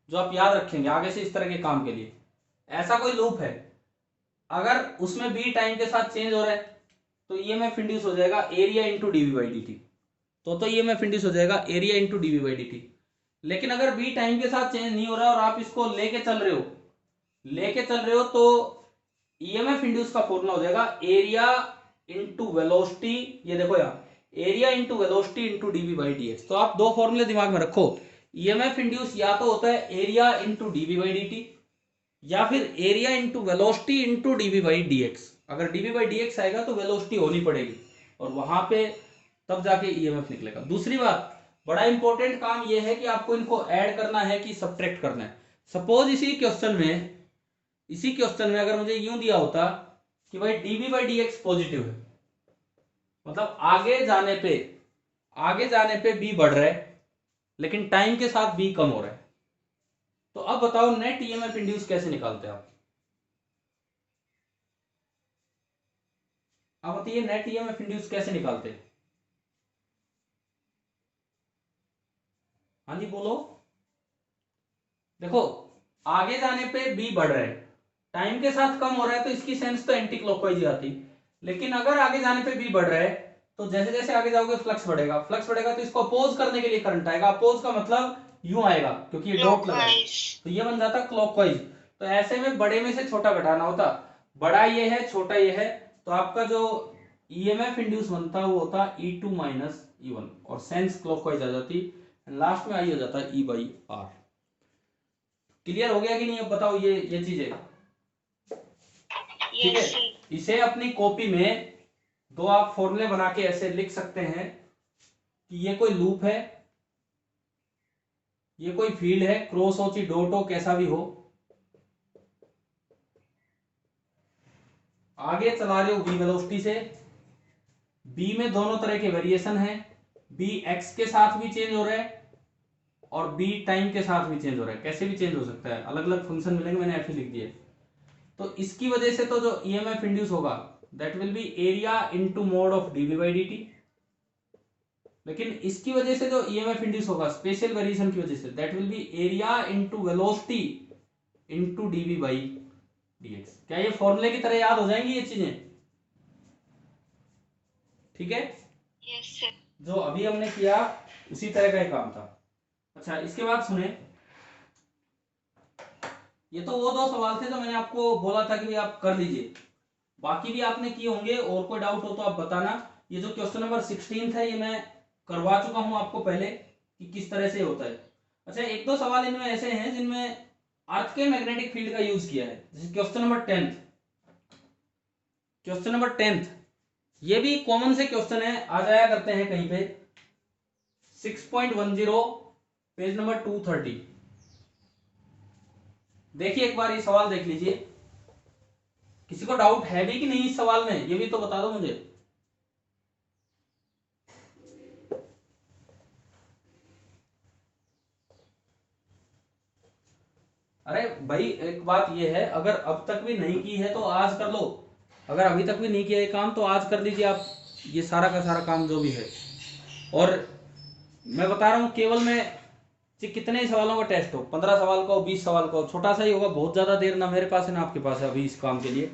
जो आप याद रखेंगे आगे से इस तरह के काम के लिए। ऐसा कोई लूप है, अगर उसमें बी टाइम के साथ चेंज हो रहा है तो ईएमएफ इंड्यूस हो जाएगा area into d v by d t. तो ईएमएफ इंड्यूस हो जाएगा area into d v by d t. लेकिन अगर बी टाइम के साथ चेंज नहीं हो रहा और आप इसको लेके चल रहे हो तो ईएमएफ इंड्यूस का फॉर्मूला हो जाएगा एरिया इंटू वेलोसिटी। ये देखो यहाँ, area into velocity into d v by d x. तो आप दो फॉर्मूले दिमाग में रखो, ईएमएफ इंड्यूस या तो होता है area into d v by d t या फिर area into velocity into d v by d x. अगर डीवी बाई डी एक्स आएगा तो वेलोसिटी होनी पड़ेगी और वहां पे तब जाके ईएमएफ निकलेगा। दूसरी बात, बड़ा इंपॉर्टेंट काम यह है कि आपको इनको ऐड करना है कि सब्ट्रैक्ट करना है। सपोज इसी क्वेश्चन में अगर मुझे यूं दिया होता कि भाई d v by d x positive है, मतलब आगे जाने पे बी बढ़ रहा है लेकिन टाइम के साथ बी कम हो रहा है। तो अब बताओ नेट ईएमएफ इंड्यूस कैसे निकालते हैं आप। अब बताइए नेट ईएमएफ इंड्यूस कैसे निकालते हैं। हाँ जी बोलो। देखो, आगे जाने पे बी बढ़ रहा है, टाइम के साथ कम हो रहा है तो इसकी सेंस तो एंटी क्लॉकवाइज ही आती। लेकिन अगर आगे जाने पे बी बढ़ रहा है तो जैसे जैसे आगे जाओगे फ्लक्स बढ़ेगा तो इसको अपोज करने के लिए करंट आएगा। अपोज का मतलब यूं आएगा क्योंकि ये डॉट लगा है तो ये बन जाता क्लॉकवाइज। तो ऐसे में बड़े में से छोटा घटाना होता, बड़ा ये है छोटा ये है, तो आपका जो ईएमएफ इंड्यूस बनता है वो होता E2 माइनस E1 और सेंस क्लॉकवाइज आ जाती, लास्ट में आई हो जाता E बाई आर। क्लियर हो गया कि नहीं, अब बताओ ये चीजें। ठीक है, इसे अपनी कॉपी में दो आप फॉर्मूले बना के ऐसे लिख सकते हैं कि ये कोई लूप है, ये कोई फील्ड है, क्रॉस हो चाहे डॉट हो कैसा भी हो, आगे चला रहे हो बी वेलोसिटी से, बी में दोनों तरह के वेरिएशन है, बी एक्स के साथ भी चेंज हो रहा है और बी टाइम के साथ भी चेंज हो रहा है। कैसे भी चेंज हो सकता है, अलग अलग फंक्शन मिलेंगे, मैंने ऐसे लिख दिया। तो इसकी वजह से तो जो ईएमएफ इंड्यूस होगा that will be area into mod of d v by d t. लेकिन इसकी वजह से जो ईएमएफ इंड्यूस होगा स्पेशल वेरिएशन की वजह से that will be area into velocity into d v by d x. क्या ये फॉर्मूले की तरह याद हो जाएंगी ये चीजें? ठीक है, Yes, sir. जो अभी हमने किया उसी तरह का एक काम था। अच्छा, इसके बाद सुने, ये तो वो दो सवाल थे जो मैंने आपको बोला था कि भाई आप कर लीजिए, बाकी भी आपने किए होंगे, और कोई डाउट हो तो आप बताना। ये जो क्वेश्चन नंबर 16 है ये मैं करवा चुका हूं आपको पहले कि किस तरह से होता है। अच्छा, एक दो सवाल इनमें ऐसे हैं जिनमें अर्थ के मैग्नेटिक फील्ड का यूज किया है, जैसे क्वेश्चन नंबर 10। क्वेश्चन नंबर 10 ये भी कॉमन से क्वेश्चन है, आ जाया करते हैं कहीं पे। 6.10 पेज नंबर 230। देखिए एक बार ये सवाल देख लीजिए, किसी को डाउट है भी कि नहीं इस सवाल में, ये भी तो बता दो मुझे। अरे भाई एक बात ये है, अगर अब तक भी नहीं की है तो आज कर लो, अगर अभी तक भी नहीं किया ये काम तो आज कर लीजिए आप, ये सारा का सारा काम जो भी है। और मैं बता रहा हूं केवल मैं कितने ही सवालों का टेस्ट हो, 15 सवाल का हो, 20 सवाल का हो, छोटा सा ही होगा, बहुत ज्यादा देर ना मेरे पास है ना आपके पास है अभी इस काम के लिए,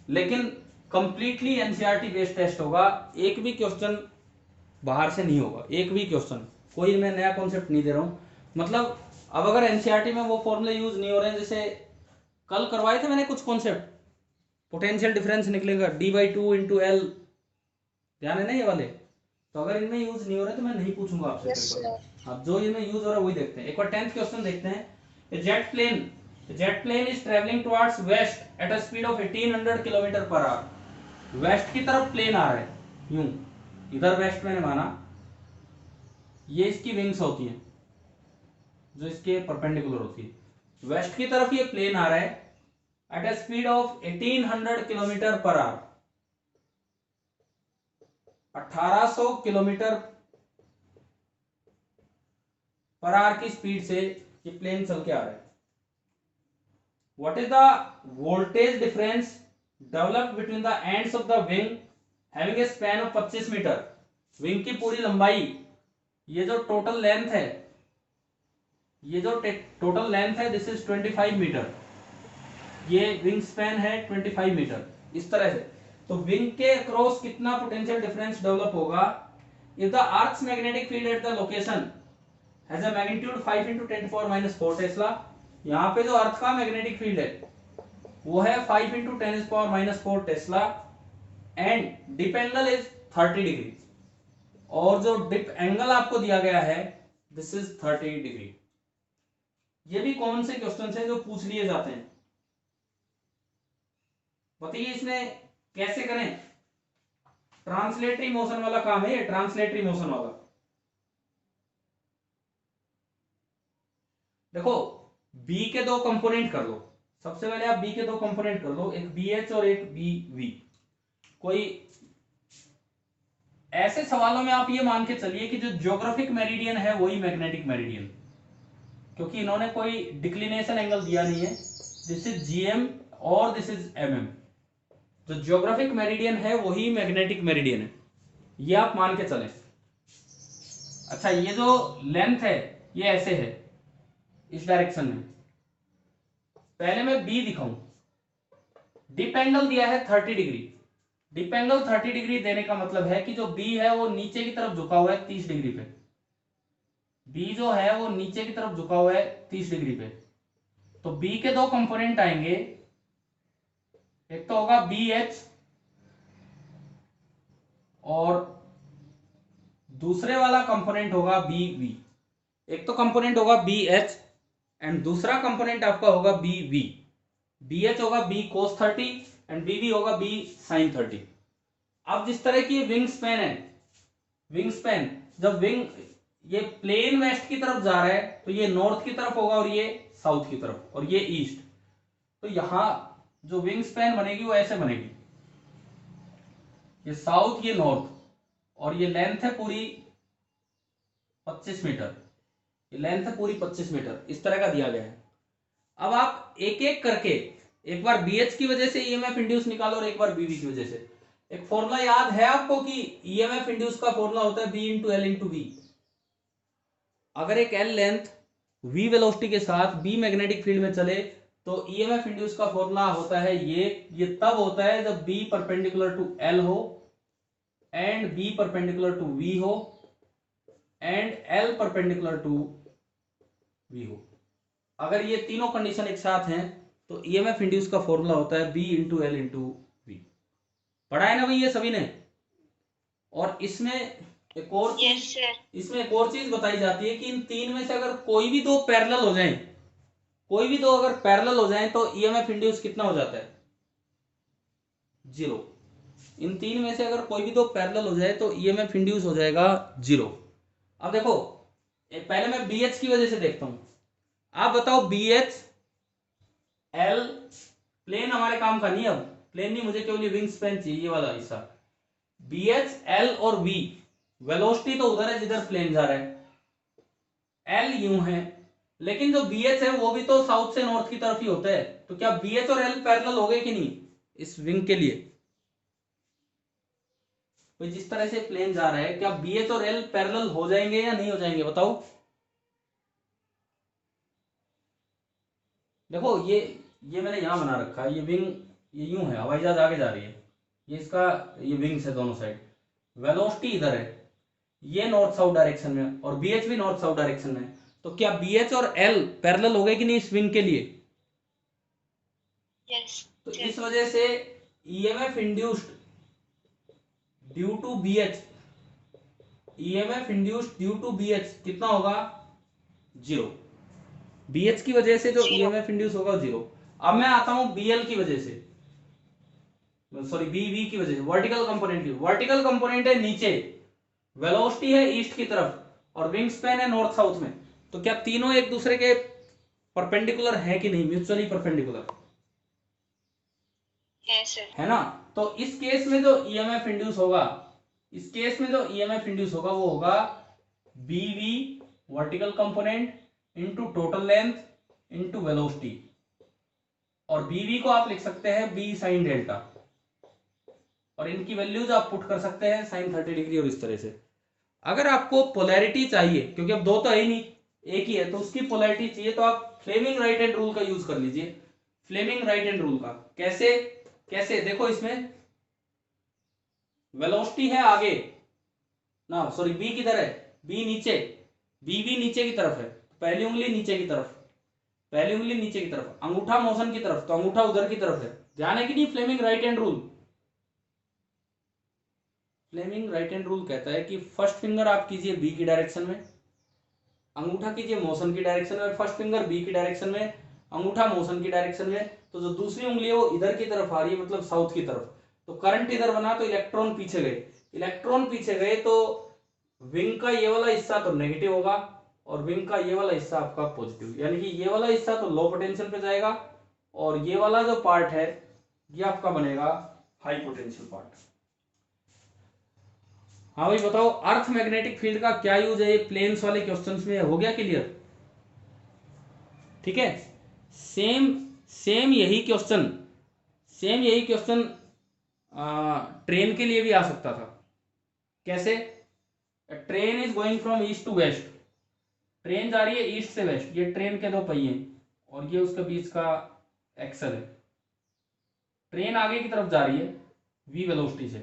लेकिन कंप्लीटली एनसीईआरटी बेस्ड टेस्ट होगा। एक भी क्वेश्चन बाहर से नहीं होगा, एक भी क्वेश्चन, कोई मैं नया कॉन्सेप्ट नहीं दे रहा हूँ। मतलब अब अगर एनसीईआरटी में वो फॉर्मूले यूज नहीं हो रहे हैं, जैसे कल करवाए थे मैंने कुछ कॉन्सेप्ट, पोटेंशियल डिफरेंस निकलेगा D/2 × L, ध्यान है ना ये वाले, तो अगर इनमें यूज नहीं हो रहे तो मैं नहीं पूछूंगा आपसे Yes, पेपर। अब जो इनमें यूज हो रहा है वही देखते हैं। एक बार 10th क्वेश्चन देखते हैं। Jet plane is travelling towards west at a speed of 1800 kilometre per hour. West की तरफ प्लेन आ रहा है, यूं इधर वेस्ट मैंने माना, ये इसकी विंग्स होती हैं जो इसके परपेंडिकुलर होती है। वेस्ट की तरफ ये प्लेन आ रहा है at a speed of 1800 kilometre per hour, 1800 kilometre per hour की स्पीड से ये प्लेन चल के आ रहा है। What is the voltage difference developed between the ends of the wing having a span of 25 metre. Wing की पूरी लंबाई, ये जो टोटल लेंथ है, ये जो टोटल लेंथ है दिस इज 25 मीटर, ये विंग स्पैन है 25 मीटर, इस तरह से। तो विंग के अक्रॉस कितना पोटेंशियल डिफरेंस डेवलप होगा if the earth's magnetic field at the location has a magnitude 5 × 10⁻⁴ tesla. यहाँ पे जो अर्थ का मैग्नेटिक फील्ड है वो है 5 × 10⁻⁴ tesla and dip angle is 30 degree, और जो डिप एंगल आपको दिया गया है दिस इज 30 डिग्री। ये भी कौन से क्वेश्चन है जो पूछ लिए जाते हैं, बताइए इसमें कैसे करें। ट्रांसलेटरी मोशन वाला काम है ये, ट्रांसलेटरी मोशन वाला। देखो बी के दो कंपोनेंट कर लो, सबसे पहले आप बी के दो कंपोनेंट कर लो, एक बी एच और एक बी वी। कोई ऐसे सवालों में आप ये मान के चलिए कि जो ज्योग्राफिक मेरिडियन है वही मैग्नेटिक मेरिडियन, क्योंकि इन्होंने कोई डिक्लिनेशन एंगल दिया नहीं है, दिस इज जीएम और दिस इज एमएम। जो ज्योग्राफिक मेरिडियन है वही मैग्नेटिक मेरिडियन है, ये आप मान के चलें। अच्छा, ये जो लेंथ है ये ऐसे है इस डायरेक्शन में, पहले मैं बी दिखाऊं। डिप एंगल दिया है 30 डिग्री, डिप एंगल 30 डिग्री देने का मतलब है कि जो बी है वो नीचे की तरफ झुका हुआ है 30 डिग्री पे, बी जो है वो नीचे की तरफ झुका हुआ है 30 डिग्री पे। तो बी के दो कंपोनेंट आएंगे, एक तो होगा बी एच और दूसरे वाला कंपोनेंट होगा बी वी। एक तो कंपोनेंट होगा बी एच एंड दूसरा कंपोनेंट आपका होगा बी वी। बी एच होगा B cos 30 and B V होगा बी sin 30। अब जिस तरह की विंग स्पैन है, विंग स्पैन जब विंग ये प्लेन वेस्ट की तरफ जा रहा है तो ये नॉर्थ की तरफ होगा और ये साउथ की तरफ और ये ईस्ट, तो यहां जो विंग स्पैन बनेगी वो ऐसे बनेगी, ये साउथ ये नॉर्थ, और ये लेंथ है पूरी 25 मीटर, ये लेंथ है पूरी 25 मीटर, इस तरह का दिया गया है। अब आप एक एक करके एक बार BH की वजह से ईएमएफ इंड्यूस निकालो और एक बार BV की वजह से। एक फॉर्मूला याद है आपको कि ईएमएफ इंड्यूस का फॉर्मूला होता है B into L into V. अगर एक एल लेंथ V वेलोसिटी के साथ B मैग्नेटिक फील्ड में चले तो ईएमएफ इंड्यूस का फॉर्मूला होता है ये तब होता है जब B परपेंडिकुलर टू L हो and B perpendicular to V हो and L perpendicular to V हो। अगर ये तीनों कंडीशन एक साथ हैं तो ईएमएफ इंड्यूस का फॉर्मूला होता है B into L into V. पढ़ा है ना भाई ये सभी ने? और इसमें एक और चीज बताई जाती है कि इन तीन में से अगर कोई भी दो पैरेलल हो जाएं, कोई भी दो अगर पैरेलल हो जाएं तो ईएमएफ इंड्यूस कितना हो जाता है? 0। इन तीन में से अगर कोई भी दो पैरेलल हो जाए तो ईएमएफ इंड्यूस हो जाएगा 0। अब देखो पहले मैं BH की वजह से देखता हूं। आप बताओ BH L प्लेन हमारे काम का नहीं, अब प्लेन नहीं, मुझे केवल ये विंग स्पैन चाहिए, ये वाला हिस्सा। BH L और V वेलोसिटी तो उधर है जिधर प्लेन जा रहा है, L यूं है, लेकिन जो BH है वो भी तो साउथ से नॉर्थ की तरफ ही होता है। तो क्या BH और L पैरेलल हो गए कि नहीं इस विंग के लिए? तो जिस तरह से प्लेन जा रहा है क्या BH और L पैरेलल हो जाएंगे या नहीं हो जाएंगे बताओ? देखो ये मैंने यहां बना रखा है, ये विंग ये यूं है, हवाई जहाज आगे जा रही है, ये इसका ये विंग्स है दोनों साइड, वेलोसिटी इधर है, ये नॉर्थ साउथ डायरेक्शन में और BH भी नॉर्थ साउथ डायरेक्शन में है। तो क्या BH और L पैरेलल हो गए कि नहीं इस विंग के लिए? तो इस वजह से EMF induced due to BH, EMF induced due to BH कितना होगा? 0। BH की वजह से जो ईएमएफ इंड्यूस होगा 0। अब मैं आता हूं BL की वजह से, सॉरी BV की वजह से, वर्टिकल कंपोनेंट की। वर्टिकल कंपोनेंट है नीचे, वेलोसिटी है ईस्ट की तरफ और विंग स्पैन है नॉर्थ साउथ में। तो क्या तीनों एक दूसरे के परपेंडिकुलर है कि नहीं? म्यूचुअली परपेंडिकुलर है ना? तो इस केस में जो ईएमएफ इंड्यूस होगा, इस केस में जो ईएमएफ इंड्यूस होगा वो होगा BV vertical component into total length into velocity, और BV को आप लिख सकते हैं B साइन डेल्टा, और इनकी वैल्यूज आप पुट कर सकते हैं साइन 30 डिग्री और इस तरह से। अगर आपको पोलैरिटी चाहिए, क्योंकि अब दो तो है ही नहीं, एक ही है, तो उसकी पोलैरिटी चाहिए तो आप फ्लेमिंग राइट हैंड रूल का यूज कर लीजिए। फ्लेमिंग राइट हैंड रूल का कैसे देखो, इसमें वेलोसिटी है आगे ना, सॉरी B किधर है? B नीचे, BV नीचे की तरफ है, पहली उंगली नीचे की तरफ, पहली उंगली नीचे की तरफ, अंगूठा मोशन की तरफ, तो अंगूठा उधर की तरफ है। ध्यान है कि नहीं? Fleming right hand rule, Fleming right hand rule कहता है कि फर्स्ट फिंगर आप कीजिए B की डायरेक्शन में, अंगूठा कीजिए मोशन की डायरेक्शन में, फर्स्ट फिंगर B की डायरेक्शन में, अंगूठा मोशन की डायरेक्शन में, तो जो दूसरी उंगली है वो इधर की तरफ आ रही है, मतलब साउथ की तरफ। तो करंट इधर बना तो इलेक्ट्रॉन पीछे गए, इलेक्ट्रॉन पीछे गए तो विंग का ये वाला हिस्सा तो नेगेटिव होगा और विंग का ये वाला हिस्सा आपका पॉजिटिव, यानी कि ये वाला हिस्सा तो लो पोटेंशियल पे जाएगा और ये वाला जो पार्ट है ये आपका बनेगा हाई पोटेंशियल पार्ट। हाँ भाई बताओ, अर्थ मैग्नेटिक फील्ड का क्या यूज है? ये प्लेन्स वाले क्वेश्चंस में हो गया क्लियर? ठीक है, सेम सेम यही क्वेश्चन ट्रेन के लिए भी आ सकता था। कैसे? Train is going from east to west, train जा रही है ईस्ट से वेस्ट, ये ट्रेन के दो पहिए और ये उसके बीच का एक्सल है, ट्रेन आगे की तरफ जा रही है V वेलोसिटी से,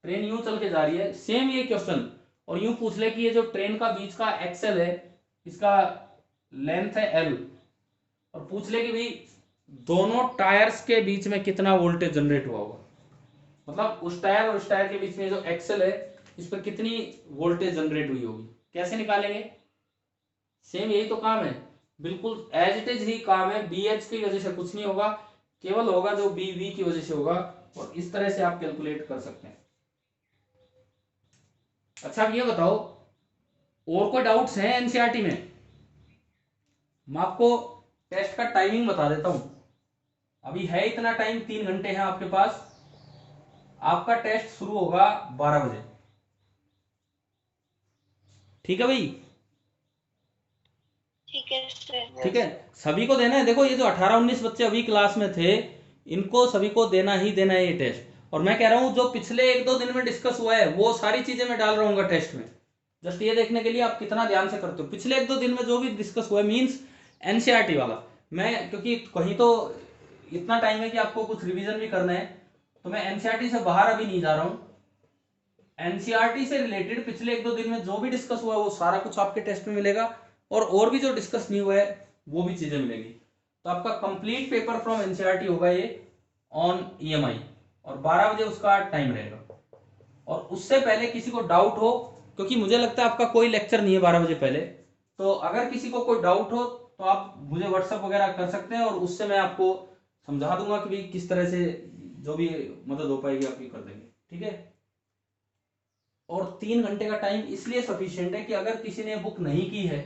ट्रेन यूं चल के जा रही है। सेम ये क्वेश्चन और यूं पूछ ले कि ये जो ट्रेन का बीच का एक्सल है इसका लेंथ है L, और पूछ ले कि भाई दोनों टायर्स के बीच में कितना वोल्टेज जनरेट हुआ होगा, मतलब उस टायर और उस टायर के बीच में जो एक्सल है इस पर कितनी वोल्टेज जनरेट हुई होगी, कैसे निकालेंगे? सेम यही तो काम है, बिल्कुल एज इट इज ही काम है। BH की वजह से कुछ नहीं होगा, केवल होगा जो BV की वजह से होगा, और इस तरह से आप कैलकुलेट कर सकते हैं। अच्छा अब ये बताओ, और कोई डाउट्स हैं एनसीईआरटी में? मैं आपको टेस्ट का टाइमिंग बता देता हूं, अभी है इतना टाइम, 3 घंटे हैं आपके पास। आपका टेस्ट शुरू होगा 12 बजे, ठीक है भाई? ठीक है सर। ठीक है, सभी को देना है। देखो ये जो 18-19 बच्चे अभी क्लास में थे, इनको सभी को देना ही देना है ये टेस्ट। और मैं कह रहा हूँ जो पिछले 1-2 दिन में डिस्कस हुआ है वो सारी चीजें मैं डाल रहा हूँ टेस्ट में, जस्ट ये देखने के लिए आप कितना ध्यान से करते हो। पिछले 1-2 दिन में जो भी डिस्कस हुआ है मीन्स एनसीईआरटी वाला, मैं क्योंकि कहीं तो इतना टाइम है कि आपको कुछ रिवीजन भी करना है, तो मैं एनसीईआरटी से बाहर अभी नहीं जा रहा हूँ। एनसीईआरटी से रिलेटेड पिछले 1-2 दिन में जो भी डिस्कस हुआ है वो सारा कुछ आपके टेस्ट में मिलेगा, और भी जो डिस्कस नहीं हुआ है वो भी चीजें मिलेगी। तो आपका कंप्लीट पेपर फ्रॉम एनसीईआरटी होगा ये ऑन ईएमआई, और 12 बजे उसका टाइम रहेगा। और उससे पहले किसी को डाउट हो, क्योंकि मुझे लगता है आपका कोई लेक्चर नहीं है 12 बजे पहले, तो अगर किसी को कोई डाउट हो तो आप मुझे व्हाट्सएप वगैरह कर सकते हैं, और उससे मैं आपको समझा दूंगा कि भाई किस तरह से जो भी मदद हो पाएगी आपकी कर देंगे। ठीक है, और 3 घंटे का टाइम इसलिए सफिशिएंट है कि अगर किसी ने बुक नहीं की है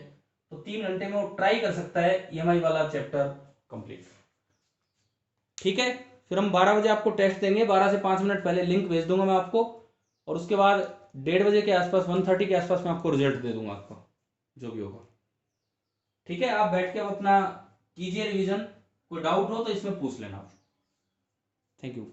तो 3 घंटे में वो ट्राई कर सकता है ईएमआई वाला चैप्टर कंप्लीट। ठीक है, फिर हम 12 बजे आपको टेस्ट देंगे, 12 से 5 मिनट पहले लिंक भेज दूंगा मैं आपको, और उसके बाद 1:30 बजे के आसपास 1:30 के आसपास मैं आपको रिजल्ट दे दूंगा आपका जो भी होगा। ठीक है, आप बैठ के अब अपना कीजिए रिवीजन, कोई डाउट हो तो इसमें पूछ लेना आप। Thank you.